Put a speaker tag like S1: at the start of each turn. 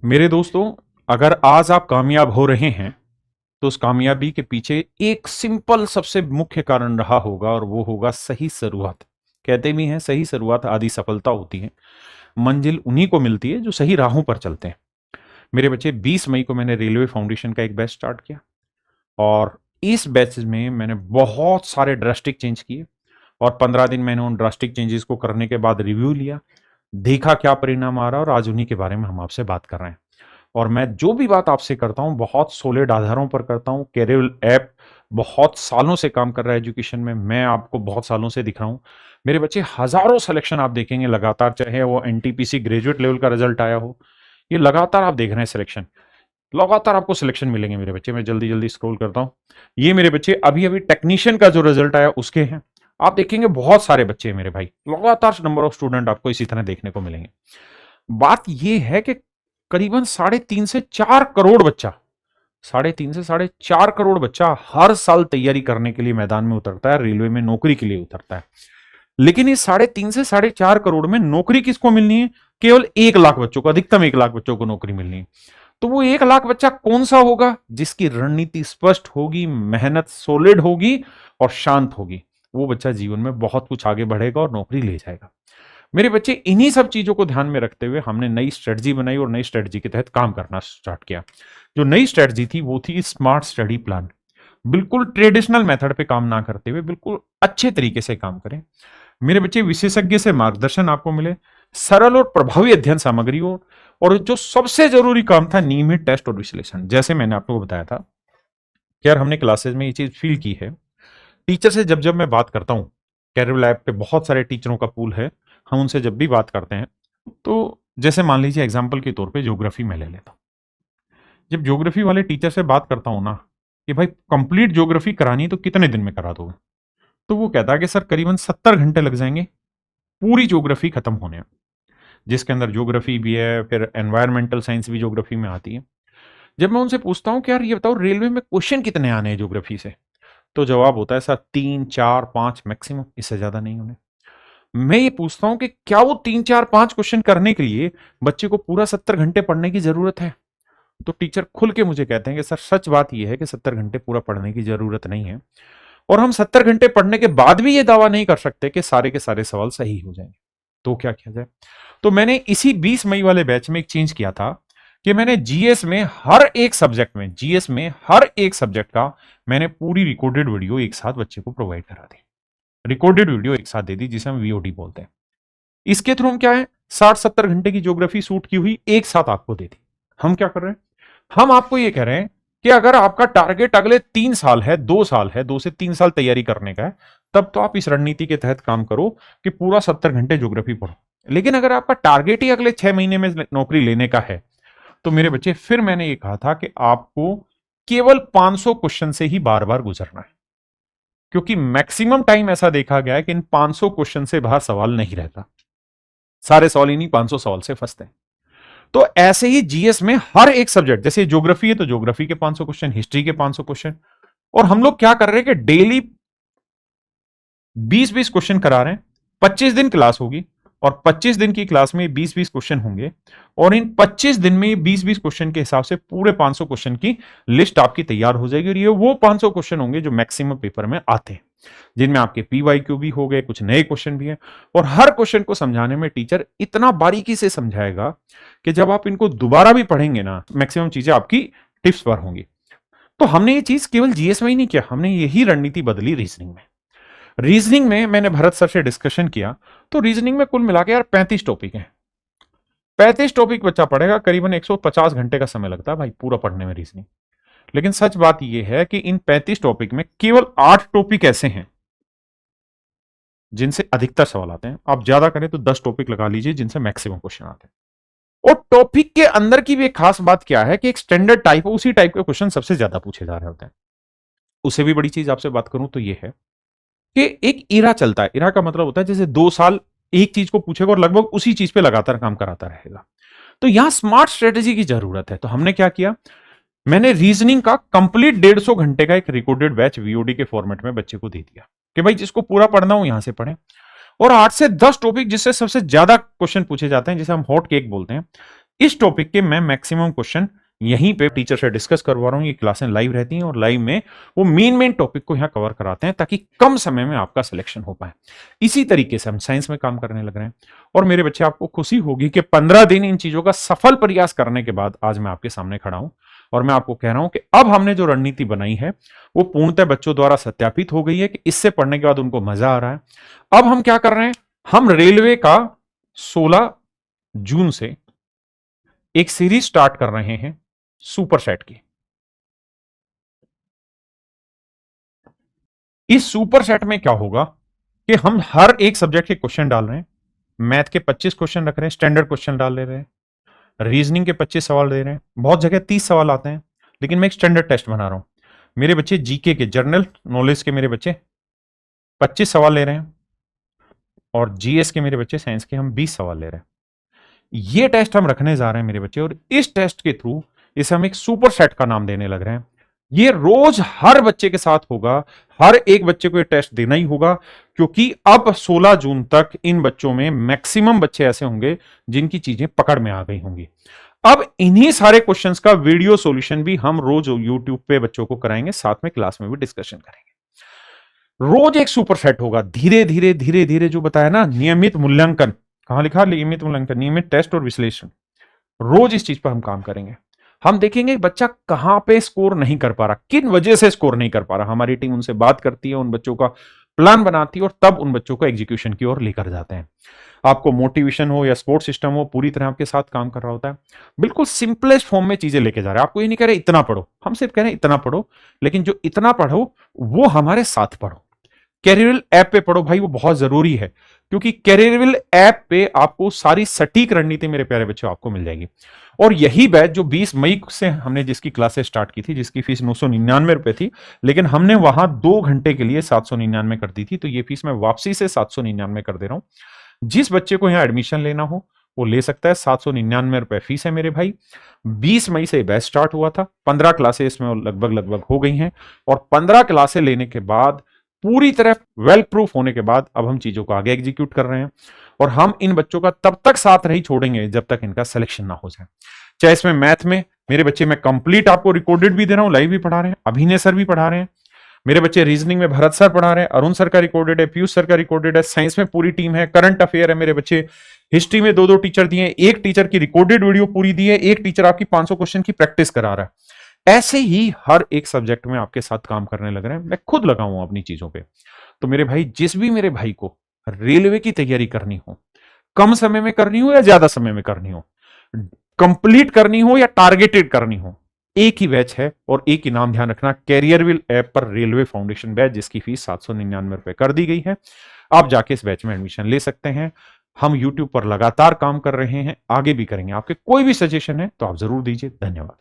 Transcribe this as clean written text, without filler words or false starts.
S1: मेरे दोस्तों, अगर आज आप कामयाब हो रहे हैं तो उस कामयाबी के पीछे एक सिंपल सबसे मुख्य कारण रहा होगा और वो होगा सही शुरुआत। कहते भी हैं सही शुरुआत आदि सफलता होती है। मंजिल उन्हीं को मिलती है जो सही राहों पर चलते हैं। मेरे बच्चे, 20 मई को मैंने रेलवे फाउंडेशन का एक बैच स्टार्ट किया और इस बैच में मैंने बहुत सारे ड्रास्टिक चेंज किए और 15 दिन मैंने उन ड्रास्टिक चेंजेस को करने के बाद रिव्यू लिया, देखा क्या परिणाम आ रहा है और आज उन्हीं के बारे में हम आपसे बात कर रहे हैं। और मैं जो भी बात आपसे करता हूँ बहुत सॉलिड आधारों पर करता हूँ। कैरियर ऐप बहुत सालों से काम कर रहा है एजुकेशन में, मैं आपको बहुत सालों से दिख रहा हूँ। मेरे बच्चे, हजारों सिलेक्शन आप देखेंगे लगातार, चाहे वो एनटीपीसी ग्रेजुएट लेवल का रिजल्ट आया हो, ये लगातार आप देख रहे हैं सिलेक्शन, लगातार आपको सिलेक्शन मिलेंगे मेरे बच्चे। मैं जल्दी जल्दी स्क्रॉल करता हूँ। ये मेरे बच्चे अभी अभी टेक्नीशियन का जो रिजल्ट आया उसके हैं। आप देखेंगे बहुत सारे बच्चे हैं मेरे भाई, लगातार नंबर ऑफ स्टूडेंट आपको इसी तरह देखने को मिलेंगे। बात यह है कि करीबन 3.5 से 4 करोड़ बच्चा, 3.5 से 4 करोड़ बच्चा हर साल तैयारी करने के लिए मैदान में उतरता है, रेलवे में नौकरी के लिए उतरता है। लेकिन इस 3.5 से 4 करोड़ में नौकरी किसको मिलनी है? केवल 1 लाख बच्चों को, अधिकतम 1 लाख बच्चों को नौकरी मिलनी है। तो वो 1 लाख बच्चा कौन सा होगा? जिसकी रणनीति स्पष्ट होगी, मेहनत सॉलिड होगी और शांत होगी। वो बच्चा जीवन में बहुत कुछ आगे बढ़ेगा और नौकरी ले जाएगा। मेरे बच्चे, इन्हीं सब चीजों को ध्यान में रखते हुए हमने नई स्ट्रेटजी बनाई और नई स्ट्रेटजी के तहत काम करना स्टार्ट किया। जो नई स्ट्रेटजी थी वो थी स्मार्ट स्टडी प्लान। बिल्कुल ट्रेडिशनल मेथड पे काम ना करते हुए बिल्कुल अच्छे तरीके से काम करें। मेरे बच्चे, विशेषज्ञ से मार्गदर्शन आपको मिले, सरल और प्रभावी अध्ययन सामग्री और जो सबसे जरूरी काम था, नियमित टेस्ट और विश्लेषण। जैसे मैंने आपको बताया था कि यार हमने क्लासेस में ये चीज फील की है, टीचर से जब जब मैं बात करता हूँ, कैरियर लैब पे बहुत सारे टीचरों का पूल है, हम उनसे जब भी बात करते हैं तो जैसे मान लीजिए एग्जाम्पल के तौर पे ज्योग्राफी में ले लेता हूँ। जब ज्योग्राफी वाले टीचर से बात करता हूँ ना कि भाई कंप्लीट ज्योग्राफी करानी है तो कितने दिन में करा दोगे, तो वो कहता है कि सर करीबन 70 घंटे लग जाएंगे पूरी ज्योग्राफी खत्म होने में, जिसके अंदर ज्योग्राफी भी है, फिर एनवायरमेंटल साइंस भी ज्योग्राफी में आती है। जब मैं उनसे पूछता हूँ कि यार ये बताओ रेलवे में क्वेश्चन कितने आने हैं ज्योग्राफी से, तो जवाब होता है सर 3 4 5 मैक्सिमम, इससे ज्यादा नहीं होने। मैं ये पूछता हूं कि क्या वो 3 4 5 क्वेश्चन करने के लिए बच्चे को पूरा 70 घंटे पढ़ने की जरूरत है? तो टीचर खुल के मुझे कहते हैं कि सर सच बात यह है कि 70 घंटे पूरा पढ़ने की जरूरत नहीं है, और हम 70 घंटे पढ़ने के बाद भी ये दावा नहीं कर सकते कि सारे के सारे सवाल सही हो जाएंगे। तो क्या किया जाए? तो मैंने इसी 20 मई वाले बैच में एक चेंज किया था कि मैंने जीएस में हर एक सब्जेक्ट का मैंने पूरी रिकॉर्डेड वीडियो एक साथ बच्चे को प्रोवाइड करा दी, रिकॉर्डेड वीडियो एक साथ दे दी, जिसे हम वीओडी बोलते हैं। इसके थ्रू हम क्या है, 60 70 घंटे की ज्योग्राफी शूट की हुई एक साथ आपको दे दी। हम क्या कर रहे हैं, हम आपको ये कह रहे हैं कि अगर आपका टारगेट अगले 3 साल है, 2 साल है, 2 से 3 साल तैयारी करने का है, तब तो आप इस रणनीति के तहत काम करो कि पूरा 70 घंटे ज्योग्राफी पढ़ो। लेकिन अगर आपका टारगेट ही अगले 6 महीने में नौकरी लेने का है, तो मेरे बच्चे फिर मैंने ये कहा था कि आपको केवल 500 क्वेश्चन से ही बार बार गुजरना है, क्योंकि मैक्सिमम टाइम ऐसा देखा गया है कि इन 500 क्वेश्चन से बाहर सवाल नहीं रहता, सारे सवाल इन्हीं 500 सवाल से फंसते हैं। तो ऐसे ही जीएस में हर एक सब्जेक्ट, जैसे ज्योग्राफी है तो ज्योग्राफी के 500 क्वेश्चन, हिस्ट्री के 500 क्वेश्चन, और हम लोग क्या कर रहे हैं कि डेली 20 20 क्वेश्चन करा रहे हैं। 25 दिन क्लास होगी और 25 दिन की क्लास में 20 20 क्वेश्चन होंगे, और इन 25 दिन में 20 20 क्वेश्चन के हिसाब से पूरे 500 क्वेश्चन की लिस्ट आपकी तैयार हो जाएगी। और ये वो 500 क्वेश्चन होंगे जो मैक्सिमम पेपर में आते हैं, जिनमें आपके पीवाईक्यू भी हो गए, कुछ नए क्वेश्चन भी हैं। और हर क्वेश्चन को समझाने में टीचर इतना बारीकी से समझाएगा कि जब आप इनको दोबारा भी पढ़ेंगे ना, मैक्सिमम चीजें आपकी टिप्स पर होंगी। तो हमने ये चीज केवल जीएस में ही नहीं किया, हमने यही रणनीति बदली रीजनिंग में। रीजनिंग में मैंने भरत सर से डिस्कशन किया, तो रीजनिंग में कुल मिला के यार 35 टॉपिक हैं। 35 टॉपिक बच्चा पढ़ेगा, करीबन 150 घंटे का समय लगता है भाई पूरा पढ़ने में रीजनिंग। लेकिन सच बात यह है कि इन 35 टॉपिक में केवल 8 टॉपिक ऐसे हैं जिनसे अधिकतर सवाल आते हैं। आप ज्यादा करें तो 10 टॉपिक लगा लीजिए जिनसे मैक्सिमम क्वेश्चन आते हैं। और टॉपिक के अंदर की भी एक खास बात क्या है कि एक स्टैंडर्ड टाइप, उसी टाइप के क्वेश्चन सबसे ज्यादा पूछे जा रहे होते हैं। उससे भी बड़ी चीज आपसे बात करूं तो यह है कि एक इरा चलता है। इरा का मतलब होता है जैसे 2 साल एक चीज को पूछेगा और लगभग उसी चीज पे लगातार काम कराता रहेगा। तो यहां स्मार्ट स्ट्रेटेजी की जरूरत है। तो हमने क्या किया, मैंने रीजनिंग का कंप्लीट 150 घंटे का एक रिकॉर्डेड बैच वीओडी के फॉर्मेट में बच्चे को दे दिया कि भाई जिसको पूरा पढ़ना हो यहां से पढ़े। और 8 से 10 टॉपिक जिससे सबसे ज्यादा क्वेश्चन पूछे जाते हैं, जिसे हम हॉट केक बोलते हैं, इस टॉपिक के मैं मैक्सिमम क्वेश्चन यहीं पे टीचर से डिस्कस करवा रहा हूं। ये क्लासें लाइव रहती हैं और लाइव में वो मेन टॉपिक को यहां कवर कराते हैं ताकि कम समय में आपका सिलेक्शन हो पाए। इसी तरीके से हम साइंस में काम करने लग रहे हैं और मेरे बच्चे, आपको खुशी होगी कि 15 दिन इन चीजों का सफल प्रयास करने के बाद आज मैं आपके सामने खड़ा हूं और मैं आपको कह रहा हूं कि अब हमने जो रणनीति बनाई है वो पूर्णतः बच्चों द्वारा सत्यापित हो गई है कि इससे पढ़ने के बाद उनको मजा आ रहा है। अब हम क्या कर रहे हैं, हम रेलवे का 16 जून से एक सीरीज स्टार्ट कर रहे हैं सुपर सेट की। इस सुपर सेट में क्या होगा कि हम हर एक सब्जेक्ट के क्वेश्चन डाल रहे हैं। मैथ के 25 क्वेश्चन रख रहे हैं, स्टैंडर्ड क्वेश्चन डाल ले रहे हैं, रीजनिंग के 25 सवाल दे रहे हैं, बहुत जगह 30 सवाल आते हैं, लेकिन मैं एक स्टैंडर्ड टेस्ट बना रहा हूं। मेरे बच्चे जीके के, जनरल नॉलेज के मेरे बच्चे 25 सवाल ले रहे हैं और जीएस के मेरे बच्चे, साइंस के हम 20 सवाल ले रहे हैं। ये टेस्ट हम रखने जा रहे हैं मेरे बच्चे, और इस टेस्ट के थ्रू इसे हम एक सुपर सेट का नाम देने लग रहे हैं। ये रोज हर बच्चे के साथ होगा, हर एक बच्चे को ये टेस्ट देना ही होगा, क्योंकि अब 16 जून तक इन बच्चों में मैक्सिमम बच्चे ऐसे होंगे जिनकी चीजें पकड़ में आ गई होंगी। अब इन्हीं सारे क्वेश्चंस का वीडियो सॉल्यूशन भी हम रोज यूट्यूब पे बच्चों को कराएंगे, साथ में क्लास में भी डिस्कशन करेंगे। रोज एक सुपर सेट होगा, धीरे धीरे धीरे धीरे, जो बताया ना, नियमित मूल्यांकन, कहां लिखा, नियमित मूल्यांकन, नियमित टेस्ट और विश्लेषण। रोज इस चीज पर हम काम करेंगे। हम देखेंगे बच्चा कहां पे स्कोर नहीं कर पा रहा, किन वजह से स्कोर नहीं कर पा रहा। हमारी टीम उनसे बात करती है, उन बच्चों का प्लान बनाती है और तब उन बच्चों को एग्जीक्यूशन की ओर लेकर जाते हैं। आपको मोटिवेशन हो या सपोर्ट सिस्टम हो, पूरी तरह आपके साथ काम कर रहा होता है। बिल्कुल सिंपलेस्ट फॉर्म में चीजें लेके जा रहे हैं। आपको ये नहीं कह रहे इतना पढ़ो, हम सिर्फ कह रहे हैं इतना पढ़ो, लेकिन जो इतना पढ़ो वो हमारे साथ पढ़ो। कैरियरविल ऐप पे पढ़ो भाई, वो बहुत जरूरी है, क्योंकि कैरियरविल ऐप पे आपको सारी सटीक रणनीति मेरे प्यारे बच्चों आपको मिल जाएगी। और यही बैच जो 20 मई से हमने जिसकी क्लासेस स्टार्ट की थी, जिसकी फीस 999 रुपए थी, लेकिन हमने वहां 2 घंटे के लिए 799 कर दी थी, तो ये फीस मैं वापसी से 799 कर दे रहा हूं। जिस बच्चे को यहां एडमिशन लेना हो वो ले सकता है। 799 रुपए फीस है मेरे भाई। 20 मई से बैच स्टार्ट हुआ था, 15 क्लासें इसमें लगभग हो गई हैं, और 15 क्लासें लेने के बाद, पूरी तरह वेल प्रूफ होने के बाद, अब हम चीजों को आगे एग्जीक्यूट कर रहे हैं। और हम इन बच्चों का तब तक साथ नहीं छोड़ेंगे जब तक इनका सिलेक्शन ना हो जाए। चाहे इसमें मैथ में मेरे बच्चे, मैं कंप्लीट आपको रिकॉर्डेड भी दे रहा हूं, लाइव भी पढ़ा रहे हैं, अभिनय सर भी पढ़ा रहे हैं मेरे बच्चे। रीजनिंग में भरत सर पढ़ा रहे हैं, अरुण सर का रिकॉर्डेड है, पीयूष सर का रिकॉर्डेड है। साइंस में पूरी टीम है, करंट अफेयर है मेरे बच्चे। हिस्ट्री में 2-2 टीचर दिए, एक टीचर की रिकॉर्डेड वीडियो पूरी दी है, एक टीचर आपकी 500 क्वेश्चन की प्रैक्टिस करा रहा है। ऐसे ही हर एक सब्जेक्ट में आपके साथ काम करने लग रहे हैं। मैं खुद लगा हूं अपनी चीजों पे। तो मेरे भाई, जिस भी मेरे भाई को रेलवे की तैयारी करनी हो, कम समय में करनी हो या ज्यादा समय में करनी हो, कंप्लीट करनी हो या टारगेटेड करनी हो, एक ही बैच है और एक ही नाम, ध्यान रखना, कैरियरविल ऐप पर रेलवे फाउंडेशन बैच, जिसकी फीस 799 रुपए कर दी गई है। आप जाके इस बैच में एडमिशन ले सकते हैं। हम यूट्यूब पर लगातार काम कर रहे हैं, आगे भी करेंगे। आपके कोई भी सजेशन है तो आप जरूर दीजिए। धन्यवाद।